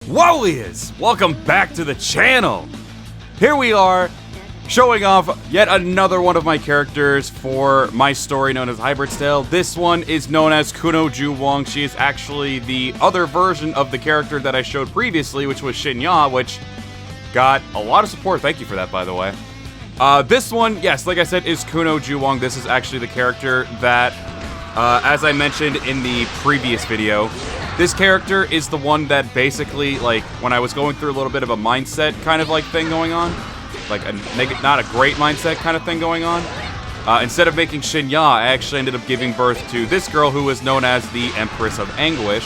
Wowlias! Welcome back to the channel! Here we are, showing off yet another one of my characters for my story known as Hybrid's Tale. This one is known as Kuno Juewang. She is actually the other version of the character that I showed previously, which was Xinniah, which got a lot of support. Thank you for that, by the way. This one, yes, like I said, is Kuno Juewang. This is actually the character that, as I mentioned in the previous video, this character is the one that basically, like, when I was going through a little bit of a mindset kind of like thing going on, like not a great mindset kind of thing going on, instead of making Xinniah, I actually ended up giving birth to this girl who was known as the Empress of Anguish.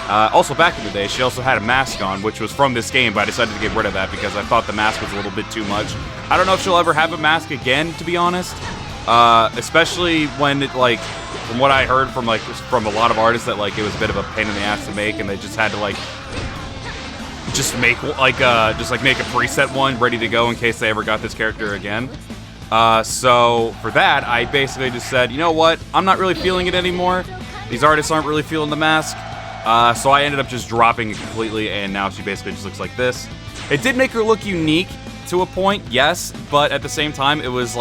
Also, back in the day, she also had a mask on, which was from this game, but I decided to get rid of that because I thought the mask was a little bit too much. I don't know if she'll ever have a mask again, to be honest. Especially when it, like, from what I heard from a lot of artists, that like it was a bit of a pain in the ass to make, and they just had to just make a preset one ready to go in case they ever got this character again. So for that, I basically just said, you know what, I'm not really feeling it anymore. These artists aren't really feeling the mask. So I ended up just dropping it completely, and now she basically just looks like this. It did make her look unique to a point, yes, but at the same time, it was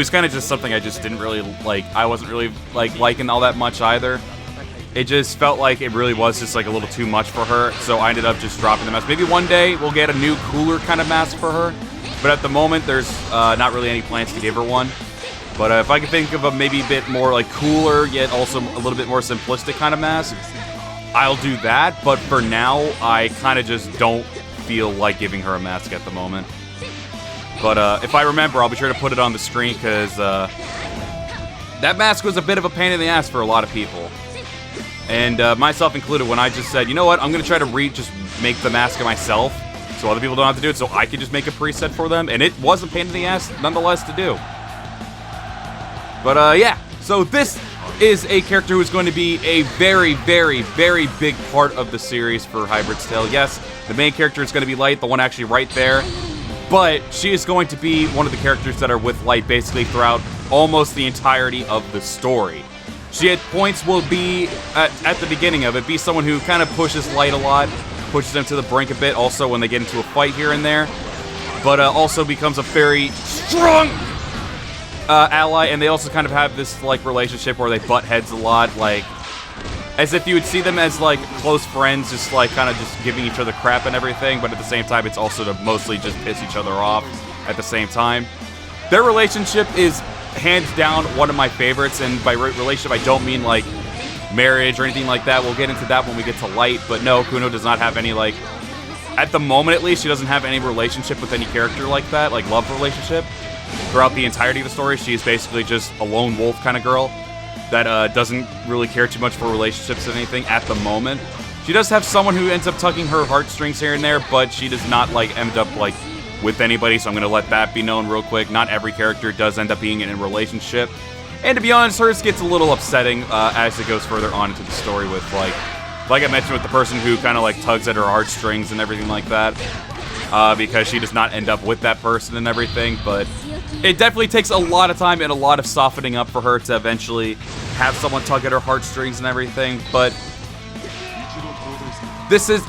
kind of just something I just didn't really like. I wasn't really liking all that much either. It just felt like it really was just like a little too much for her, so I ended up just dropping the mask. Maybe one day we'll get a new, cooler kind of mask for her, but at the moment there's not really any plans to give her one. But if I could think of a maybe a bit more like cooler, yet also a little bit more simplistic kind of mask, I'll do that. But for now, I kind of just don't feel like giving her a mask at the moment. But if I remember, I'll be sure to put it on the screen, because that mask was a bit of a pain in the ass for a lot of people. And myself included, when I just said, you know what, I'm going to try to just make the mask myself, so other people don't have to do it, so I can just make a preset for them. And it was a pain in the ass, nonetheless, to do. But yeah, so this is a character who is going to be a very, very, very big part of the series for Hybrid's Tale. Yes, the main character is going to be Light, the one actually right there. But she is going to be one of the characters that are with Light basically throughout almost the entirety of the story. She at points will be, at the beginning of it, be someone who kind of pushes Light a lot, pushes him to the brink a bit, also when they get into a fight here and there, but also becomes a very strong ally, and they also kind of have this, like, relationship where they butt heads a lot, like, as if you would see them as, like, close friends, just, like, kind of just giving each other crap and everything, but at the same time, it's also to mostly just piss each other off at the same time. Their relationship is, hands down, one of my favorites, and by relationship, I don't mean, like, marriage or anything like that. We'll get into that when we get to Light, but no, Kuno does not have any, like, at the moment, at least, she doesn't have any relationship with any character like that, like, love relationship. Throughout the entirety of the story, she is basically just a lone wolf kind of girl that doesn't really care too much for relationships or anything at the moment. She does have someone who ends up tugging her heartstrings here and there, but she does not, like, end up, like, with anybody, so I'm going to let that be known real quick. Not every character does end up being in a relationship. And to be honest, hers gets a little upsetting as it goes further on into the story with, like I mentioned, with the person who kind of, like, tugs at her heartstrings and everything like that. Because she does not end up with that person and everything, but it definitely takes a lot of time and a lot of softening up for her to eventually have someone tug at her heartstrings and everything. But this is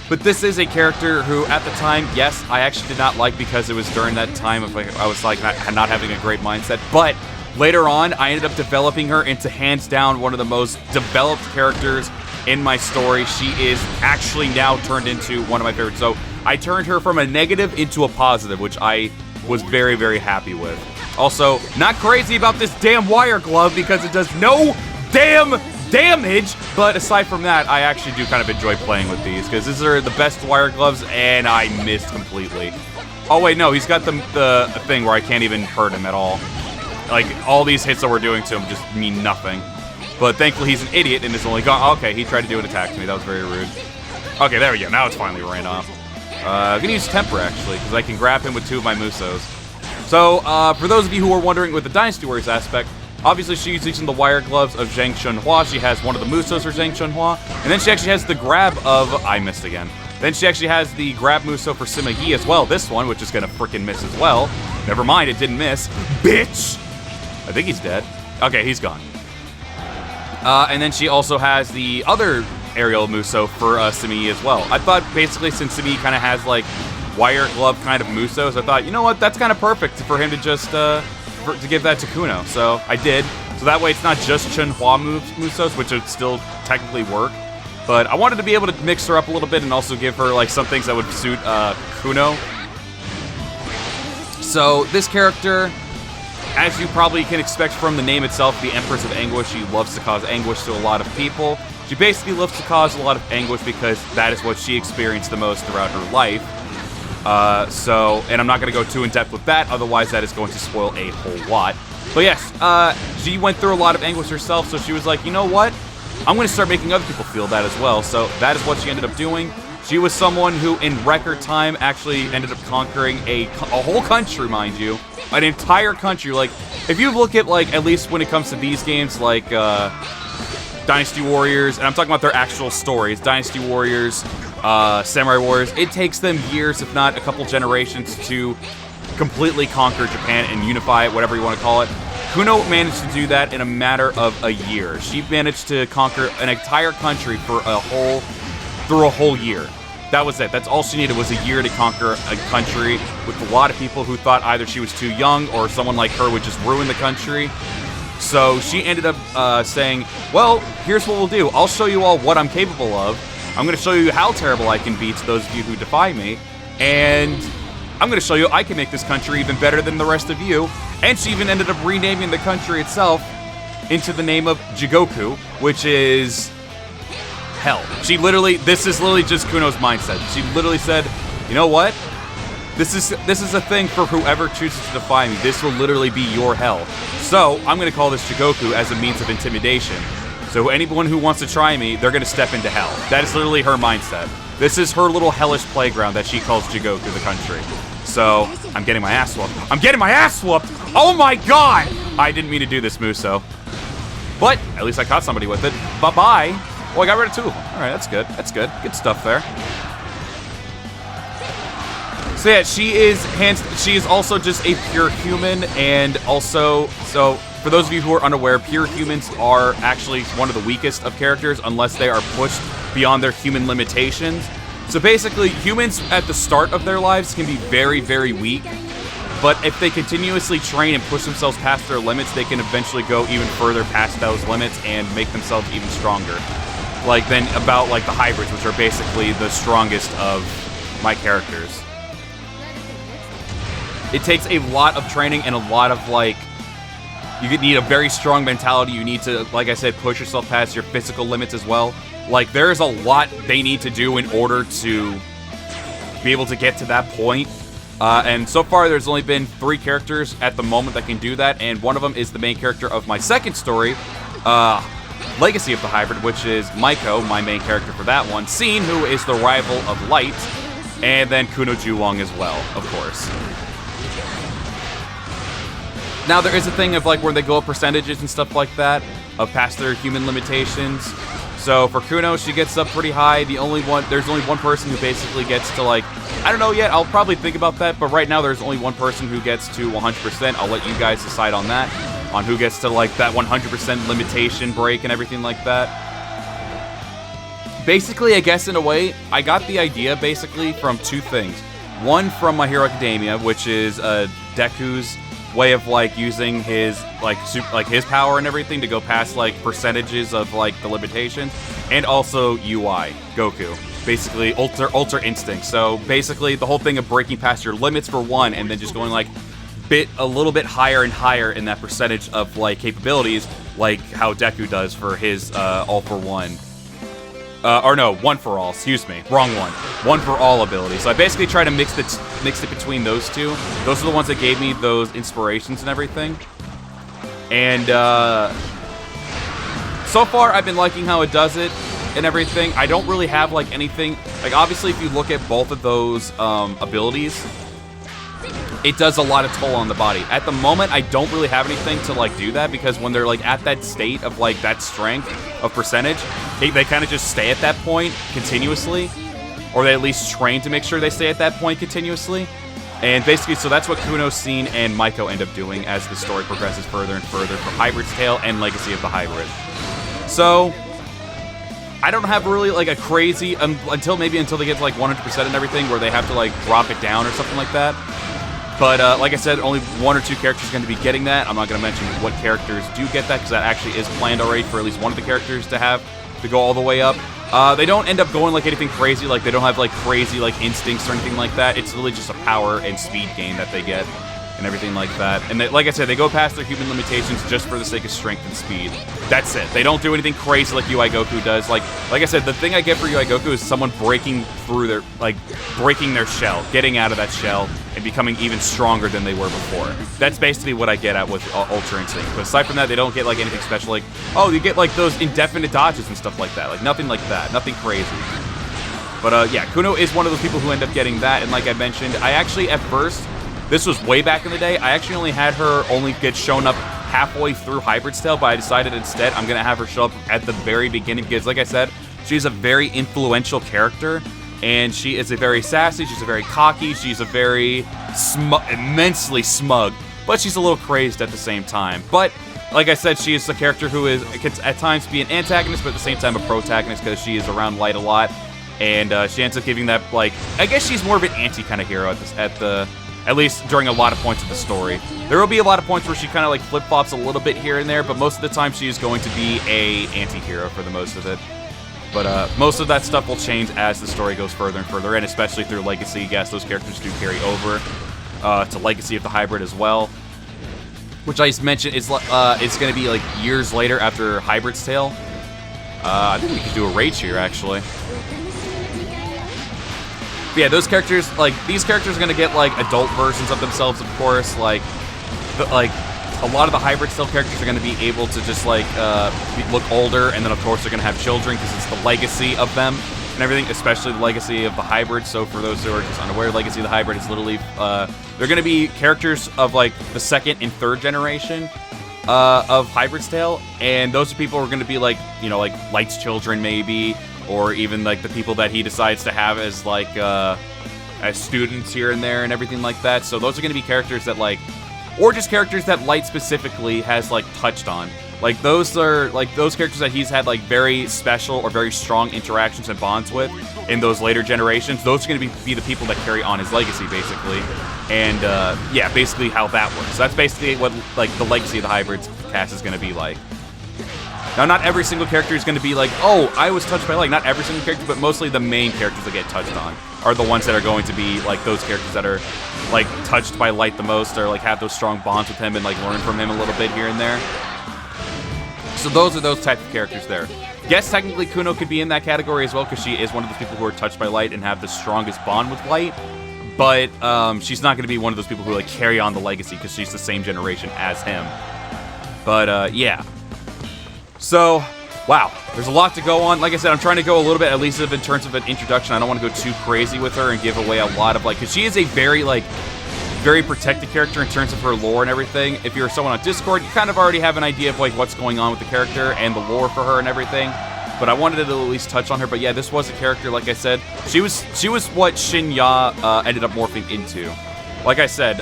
this is a character who, at the time, yes, I actually did not like, because it was during that time of, like, I was, like, not having a great mindset. But later on, I ended up developing her into, hands down, one of the most developed characters in my story. She is actually now turned into one of my favorites. So I turned her from a negative into a positive, which I was very, very happy with. Also, not crazy about this damn wire glove because it does no damn damage, but aside from that, I actually do kind of enjoy playing with these, because these are the best wire gloves, and I missed completely. Oh wait, no, he's got the thing where I can't even hurt him at all. Like, all these hits that we're doing to him just mean nothing. But thankfully he's an idiot and is only gone. Okay, he tried to do an attack to me. That was very rude. Okay, there we go. Now it's finally ran off. I'm going to use Temper, actually, because I can grab him with 2 of my Musos. So, for those of you who are wondering with the Dynasty Warriors aspect, obviously she's using the wire gloves of Zhang Chunhua. She has one of the Musos for Zhang Chunhua. And then she actually has the grab of... I missed again. Then she actually has the grab Muso for Sima Yi as well. This one, which is going to freaking miss as well. Never mind, it didn't miss. Bitch! I think he's dead. Okay, he's gone. And then she also has the other aerial Muso for Xinniah as well. I thought basically since Xinniah kind of has like wire glove kind of Musos, I thought, you know what, that's kind of perfect for him to just to give that to Kuno. So I did. So that way it's not just Chunhua Musos, which would still technically work. But I wanted to be able to mix her up a little bit and also give her like some things that would suit Kuno. So this character, as you probably can expect from the name itself, the Empress of Anguish, she loves to cause anguish to a lot of people. She basically loves to cause a lot of anguish because that is what she experienced the most throughout her life. And I'm not going to go too in-depth with that, otherwise that is going to spoil a whole lot. But yes, she went through a lot of anguish herself, so she was like, you know what? I'm going to start making other people feel that as well. So that is what she ended up doing. She was someone who, in record time, actually ended up conquering a whole country, mind you. An entire country. Like, if you look at, like, at least when it comes to these games, like, Dynasty Warriors, and I'm talking about their actual stories, Dynasty Warriors, Samurai Warriors, it takes them years, if not a couple generations, to completely conquer Japan and unify it, whatever you want to call it. Kuno managed to do that in a matter of a year. She managed to conquer an entire country through a whole year. That was it. That's all she needed, was a year to conquer a country with a lot of people who thought either she was too young or someone like her would just ruin the country. So she ended up saying, well, here's what we'll do. I'll show you all what I'm capable of. I'm going to show you how terrible I can be to those of you who defy me. And I'm going to show you I can make this country even better than the rest of you. And she even ended up renaming the country itself into the name of Jigoku, which is hell. This is literally just Kuno's mindset. She literally said, you know what? This is a thing for whoever chooses to defy me. This will literally be your hell. So I'm going to call this Jigoku as a means of intimidation. So anyone who wants to try me, they're going to step into hell. That is literally her mindset. This is her little hellish playground that she calls Jigoku, the country. So I'm getting my ass whooped. I'm getting my ass whooped! Oh my god! I didn't mean to do this, Muso. But at least I caught somebody with it. Bye-bye. Oh, I got rid of 2 of them. Alright, that's good. That's good. Good stuff there. So yeah, she is also just a pure human, and also, so for those of you who are unaware, pure humans are actually one of the weakest of characters unless they are pushed beyond their human limitations. So basically, humans at the start of their lives can be very, very weak, but if they continuously train and push themselves past their limits, they can eventually go even further past those limits and make themselves even stronger. Like the hybrids, which are basically the strongest of my characters. It takes a lot of training and a lot of, you need a very strong mentality. You need to, like I said, push yourself past your physical limits as well. Like, there's a lot they need to do in order to be able to get to that point. And so far, there's only been 3 characters at the moment that can do that, and one of them is the main character of my second story, Legacy of the Hybrid, which is Maiko, my main character for that one, Scene, who is the rival of Light, and then Kuno Juewang as well, of course. Now, there is a thing of, where they go up percentages and stuff like that, of past their human limitations. So, for Kuno, she gets up pretty high. There's only one person who basically gets to, I don't know yet, I'll probably think about that, but right now there's only one person who gets to 100%. I'll let you guys decide on that, on who gets to, that 100% limitation break and everything like that. Basically, I guess, in a way, I got the idea, basically, from 2 things. One, from My Hero Academia, which is Deku's way of using his his power and everything to go past percentages of the limitations, and also UI Goku, basically Ultra Instinct. So basically the whole thing of breaking past your limits for one, and then just going a little bit higher and higher in that percentage of capabilities, like how Deku does for his All for One. Or no, One for All, excuse me. Wrong one. One for All ability. So I basically try to mix it between those 2. Those are the ones that gave me those inspirations and everything. And so far, I've been liking how it does it and everything. I don't really have anything. Obviously, if you look at both of those abilities, it does a lot of toll on the body. At the moment, I don't really have anything to do that, because when they're at that state of that strength of percentage, they kind of just stay at that point continuously, or they at least train to make sure they stay at that point continuously. And basically, so that's what Kuno, Scene, and Maiko end up doing as the story progresses further and further for Hybrid's Tale and Legacy of the Hybrid. So I don't have really like a crazy until they get to like 100% and everything, where they have to like drop it down or something like that. But like I said, only 1 or 2 characters are going to be getting that. I'm not going to mention what characters do get that, because that actually is planned already for at least one of the characters to go all the way up. They don't end up going like anything crazy, like they don't have like crazy like instincts or anything like that. It's really just a power and speed gain that they get and everything like that. And they, like I said, they go past their human limitations just for the sake of strength and speed. That's it. They don't do anything crazy like UI Goku does. Like I said, the thing I get for UI Goku is someone breaking through breaking their shell, getting out of that shell, and becoming even stronger than they were before. That's basically what I get at with Ultra Instinct. But aside from that, they don't get like anything special. Like, oh, you get like those indefinite dodges and stuff like that. Like nothing like that. Nothing crazy. But yeah, Kuno is one of those people who end up getting that. And like I mentioned, I actually at first, this was way back in the day, I actually only had her get shown up halfway through Hybrid's Tale, but I decided instead I'm going to have her show up at the very beginning because, like I said, she's a very influential character, and she is a very sassy, she's a very cocky, she's a very immensely smug, but she's a little crazed at the same time. But, like I said, she is the character who can at times be an antagonist, but at the same time a protagonist because she is around Light a lot, and she ends up giving that, like, I guess she's more of an anti kind of hero at least during a lot of points of the story. There will be a lot of points where she kind of like flip-flops a little bit here and there, but most of the time she is going to be a anti-hero for the most of it. But most of that stuff will change as the story goes further and further, and especially through Legacy. Yes, those characters do carry over to Legacy of the Hybrid as well, which I just mentioned is it's going to be like years later after Hybrid's Tale. I think we could do a rage here, actually. But yeah, those characters, like, these characters are going to get, like, adult versions of themselves, of course. Like, a lot of the Hybrid Tale characters are going to be able to just, like, look older, and then, of course, they're going to have children, because it's the legacy of them and everything, especially the legacy of the Hybrid. So for those who are just unaware, Legacy of the Hybrid is literally, they're going to be characters of, like, the 2nd and 3rd generation of Hybrid's Tale, and those are people who are going to be, like, you know, like, Light's children, maybe, or even like the people that he decides to have as like as students here and there and everything like that. So those are going to be characters that like, or just characters that Light specifically has like touched on. Like those are like those characters that he's had like very special or very strong interactions and bonds with in those later generations. Those are going to be the people that carry on his legacy basically. And yeah, basically how that works. So that's basically what like the Legacy of the Hybrids cast is going to be like. Now, not every single character is going to be like, oh, I was touched by Light. Not every single character, but mostly the main characters that get touched on are the ones that are going to be like those characters that are like touched by Light the most, or like have those strong bonds with him and like learn from him a little bit here and there. So those are those type of characters there. Yes, technically Kuno could be in that category as well because she is one of those people who are touched by Light and have the strongest bond with Light. But she's not going to be one of those people who like carry on the legacy because she's the same generation as him. But yeah. So, wow, there's a lot to go on. Like I said, I'm trying to go a little bit, at least in terms of an introduction. I don't want to go too crazy with her and give away a lot of, like, because she is a very, like, very protected character in terms of her lore and everything. If you're someone on Discord, you kind of already have an idea of, like, what's going on with the character and the lore for her and everything. But I wanted to at least touch on her. But yeah, this was a character, like I said, she was what Xinniah ended up morphing into. Like I said,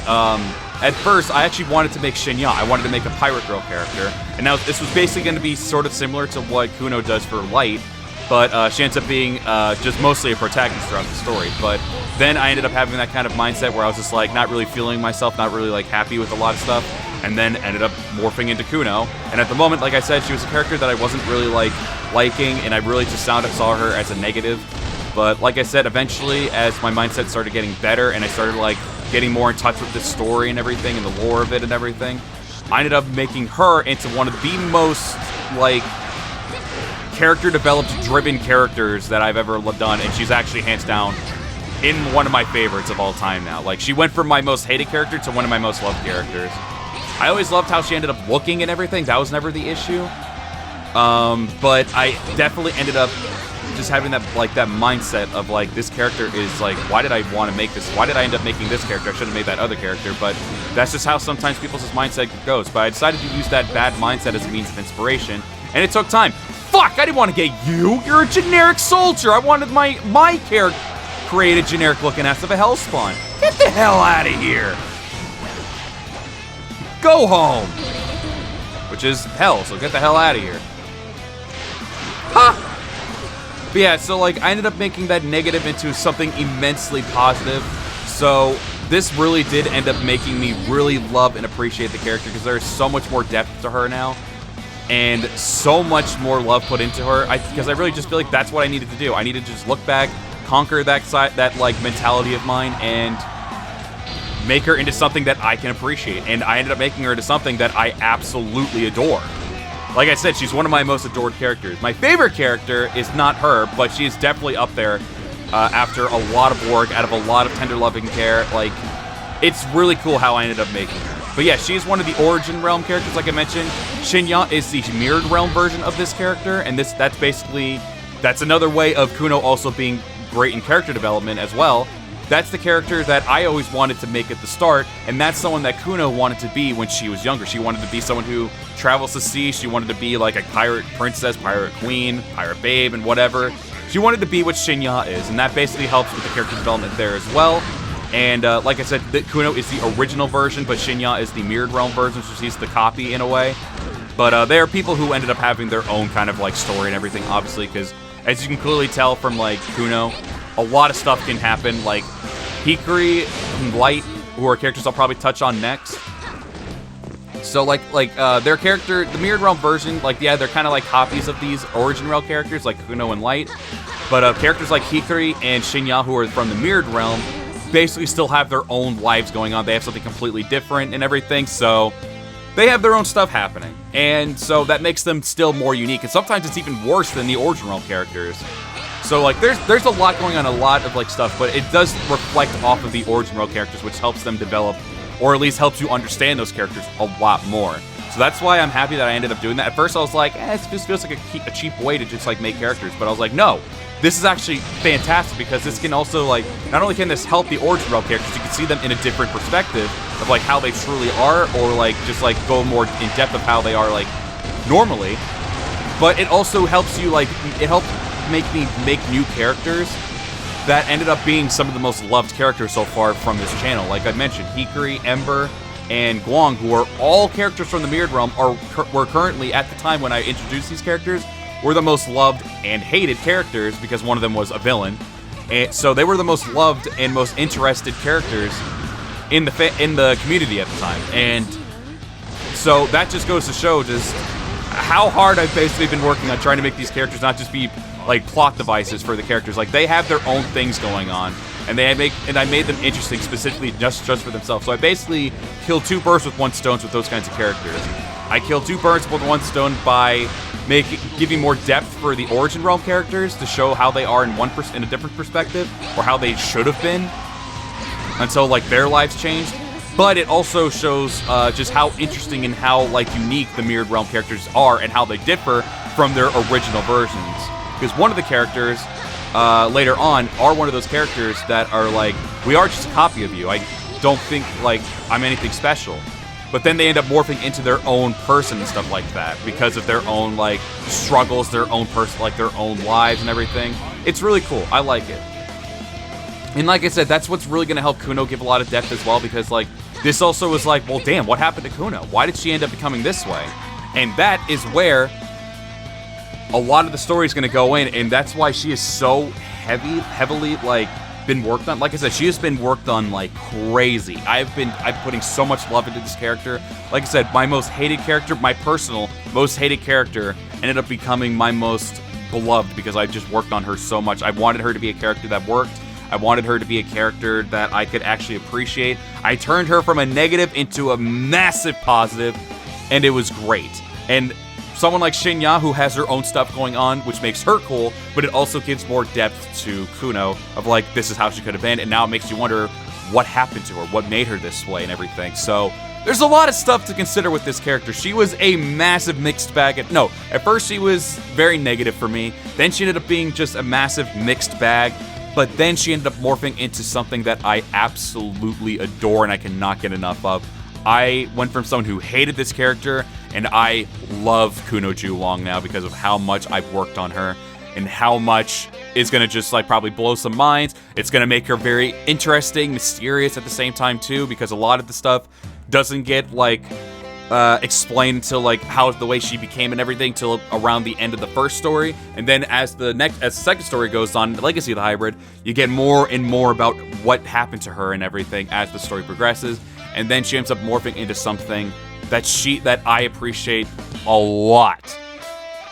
at first, I actually wanted to make Xinniah. I wanted to make a Pirate Girl character. And now this was basically going to be sort of similar to what Kuno does for Light, but she ends up being just mostly a protagonist throughout the story. But then I ended up having that kind of mindset where I was just like not really feeling myself, not really like happy with a lot of stuff, and then ended up morphing into Kuno. And at the moment, like I said, she was a character that I wasn't really like liking, and I really just saw her as a negative. But like I said, eventually, as my mindset started getting better and I started like getting more in touch with the story and everything and the lore of it and everything, I ended up making her into one of the most like character developed driven characters that I've ever done, and she's actually hands down in one of my favorites of all time now. Like, she went from my most hated character to one of my most loved characters. I always loved how she ended up looking and everything. That was never the issue. But I definitely ended up just having that mindset of like, this character is like, why did I want to make this? Why did I end up making this character? I should have made that other character. But that's just how sometimes people's mindset goes. But I decided to use that bad mindset as a means of inspiration, and it took time. Fuck, I didn't want to get you. You're a generic soldier. I wanted my character create a generic looking ass of a hellspawn. Get the hell out of here. Go home. Which is hell, so get the hell out of here. Ha! But yeah, so like I ended up making that negative into something immensely positive. So this really did end up making me really love and appreciate the character because there's so much more depth to her now. And so much more love put into her. Because I really just feel like that's what I needed to do. I needed to just look back, conquer that side, that like mentality of mine, and make her into something that I can appreciate. And I ended up making her into something that I absolutely adore. Like I said, she's one of my most adored characters. My favorite character is not her, but she is definitely up there after a lot of work, out of a lot of tender loving care. Like, it's really cool how I ended up making her. But yeah, she's one of the Origin Realm characters, like I mentioned. Xinniah is the Mirrored Realm version of this character, and that's another way of Kuno also being great in character development as well. That's the character that I always wanted to make at the start, and that's someone that Kuno wanted to be when she was younger. She wanted to be someone who travels the sea. She wanted to be like a pirate princess, pirate queen, pirate babe, and whatever. She wanted to be what Xinniah is, and that basically helps with the character development there as well. And like I said, Kuno is the original version, but Xinniah is the Mirrored Realm version, so she's the copy in a way. But there are people who ended up having their own kind of like story and everything, obviously, because as you can clearly tell from like Kuno, a lot of stuff can happen. Like Hikari and Light, who are characters I'll probably touch on next. So like their character, the Mirrored Realm version, like yeah, they're kind of like copies of these Origin Realm characters, like Kuno and Light. But characters like Hikari and Xinniah, who are from the Mirrored Realm, basically still have their own lives going on. They have something completely different and everything, so they have their own stuff happening. And so that makes them still more unique. And sometimes it's even worse than the Origin Realm characters. So like there's a lot going on, a lot of like stuff, but it does reflect off of the Origin Realm characters, which helps them develop, or at least helps you understand those characters a lot more. So that's why I'm happy that I ended up doing that. At first I was like, this just feels like a cheap way to just like make characters, but I was like, no. This is actually fantastic because this can also, like, not only can this help the Origin Realm characters, you can see them in a different perspective of, like, how they truly are, or, like, just, like, go more in depth of how they are, like, normally. But it also helps you, like, it helped make me make new characters that ended up being some of the most loved characters so far from this channel. Like I mentioned, Hikari, Ember, and Juewang, who are all characters from the Mirrored Realm, were currently, at the time when I introduced these characters, were the most loved and hated characters because one of them was a villain. And so they were the most loved and most interested characters in the community at the time. And so that just goes to show just how hard I've basically been working on trying to make these characters not just be like plot devices for the characters. Like they have their own things going on, and I made them interesting specifically just for themselves. So I basically killed two birds with one stone with those kinds of characters. I killed two birds with one stone by giving more depth for the Origin Realm characters to show how they are in a different perspective, or how they should have been until like their lives changed. But it also shows just how interesting and how like unique the Mirrored Realm characters are and how they differ from their original versions. Because one of the characters later on are one of those characters that are like, we are just a copy of you. I don't think like I'm anything special. But then they end up morphing into their own person and stuff like that because of their own like struggles, their own like their own lives and everything. It's really cool. I like it. And like I said, that's what's really going to help Kuno give a lot of depth as well, because like this also was like, well, damn, what happened to Kuno? Why did she end up becoming this way? And that is where a lot of the story is going to go in, and that's why she is so heavily like been worked on. Like I said, she has been worked on like crazy. I'm putting so much love into this character. Like I said, my most hated character, my personal most hated character, ended up becoming my most beloved because I just worked on her so much. I wanted her to be a character that worked. I wanted her to be a character that I could actually appreciate. I turned her from a negative into a massive positive, and it was great. And someone like Xinniah, who has her own stuff going on, which makes her cool, but it also gives more depth to Kuno of like, this is how she could have been, and now it makes you wonder what happened to her, what made her this way and everything. So there's a lot of stuff to consider with this character. She was a massive mixed bag. At first she was very negative for me, then she ended up being just a massive mixed bag, but then she ended up morphing into something that I absolutely adore and I cannot get enough of. I went from someone who hated this character, and I love Kuno Juewang now because of how much I've worked on her and how much is going to just like probably blow some minds. It's going to make her very interesting, mysterious at the same time too, because a lot of the stuff doesn't get like explain until like how the way she became and everything till around the end of the first story, and then as the second story goes on, Legacy of the Hybrid, you get more and more about what happened to her and everything as the story progresses, and then she ends up morphing into something that I appreciate a lot.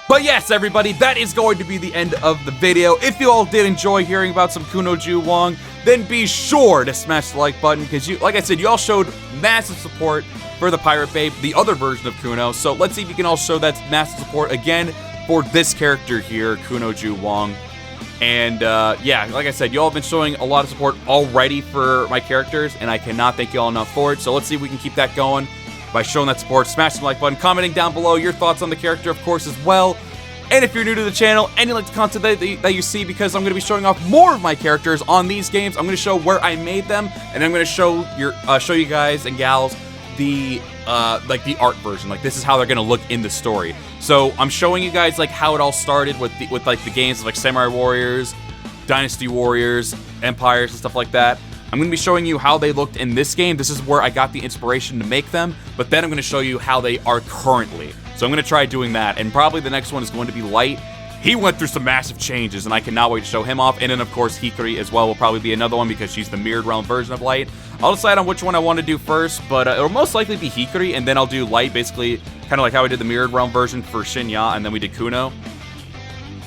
But yes, everybody, that is going to be the end of the video. If you all did enjoy hearing about some Kuno Juewang, then be sure to smash the like button, because like I said, you all showed massive support for the Pirate Babe, the other version of Kuno. So let's see if you can all show that massive support again for this character here, Kuno Juewang. And yeah, like I said, you all have been showing a lot of support already for my characters, and I cannot thank you all enough for it. So let's see if we can keep that going by showing that support, smashing the like button, commenting down below your thoughts on the character, of course, as well. And if you're new to the channel and you like the content that you see, because I'm going to be showing off more of my characters on these games, I'm going to show where I made them, and I'm going to show you guys and gals the like the art version. Like, this is how they're going to look in the story. So I'm showing you guys like how it all started with like the games like Samurai Warriors, Dynasty Warriors, Empires, and stuff like that. I'm going to be showing you how they looked in this game. This is where I got the inspiration to make them, but then I'm going to show you how they are currently. So I'm going to try doing that, and probably the next one is going to be Light. He went through some massive changes, and I cannot wait to show him off. And then, of course, Hikari as well will probably be another one, because she's the mirrored realm version of Light. I'll decide on which one I want to do first, but it'll most likely be Hikari, and then I'll do Light, basically kind of like how I did the mirrored realm version for Xinniah, and then we did Kuno.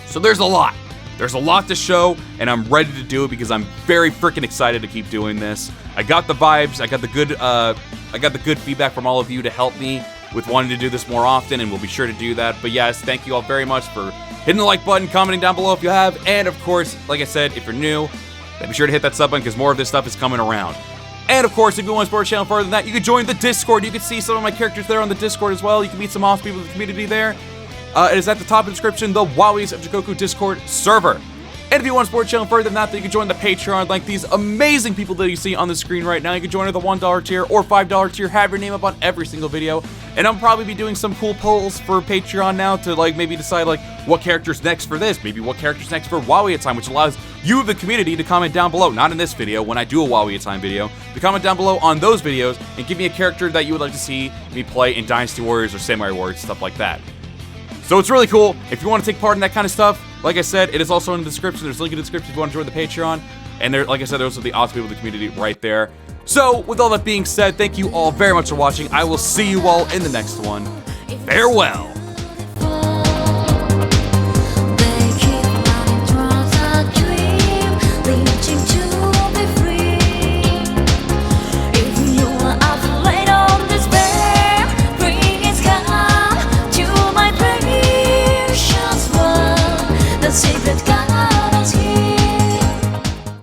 So there's a lot. There's a lot to show, and I'm ready to do it because I'm very freaking excited to keep doing this. I got the vibes, I got the good feedback from all of you to help me with wanting to do this more often, and we'll be sure to do that. But yes, thank you all very much for hitting the like button, commenting down below if you have, and of course, like I said, if you're new, then be sure to hit that sub button, because more of this stuff is coming around. And of course, if you want to support the channel further than that, you can join the Discord. You can see some of my characters there on the Discord as well. You can meet some awesome people in the community there. It is at the top of the description, the Wowies of Jikoku Discord server. And if you want to support the channel further than that, then you can join the Patreon like these amazing people that you see on the screen right now. You can join at the $1 tier or $5 tier, have your name up on every single video. And I'll probably be doing some cool polls for Patreon now to like maybe decide like what character's next for this, maybe what character's next for Wowie Time, which allows you, the community, to comment down below, not in this video, when I do a Wowie Time video, to comment down below on those videos and give me a character that you would like to see me play in Dynasty Warriors or Samurai Warriors, stuff like that. So it's really cool. If you want to take part in that kind of stuff, like I said, it is also in the description. There's a link in the description if you want to join the Patreon. And there, like I said, there's also the awesome people in the community right there. So with all that being said, thank you all very much for watching. I will see you all in the next one. Farewell.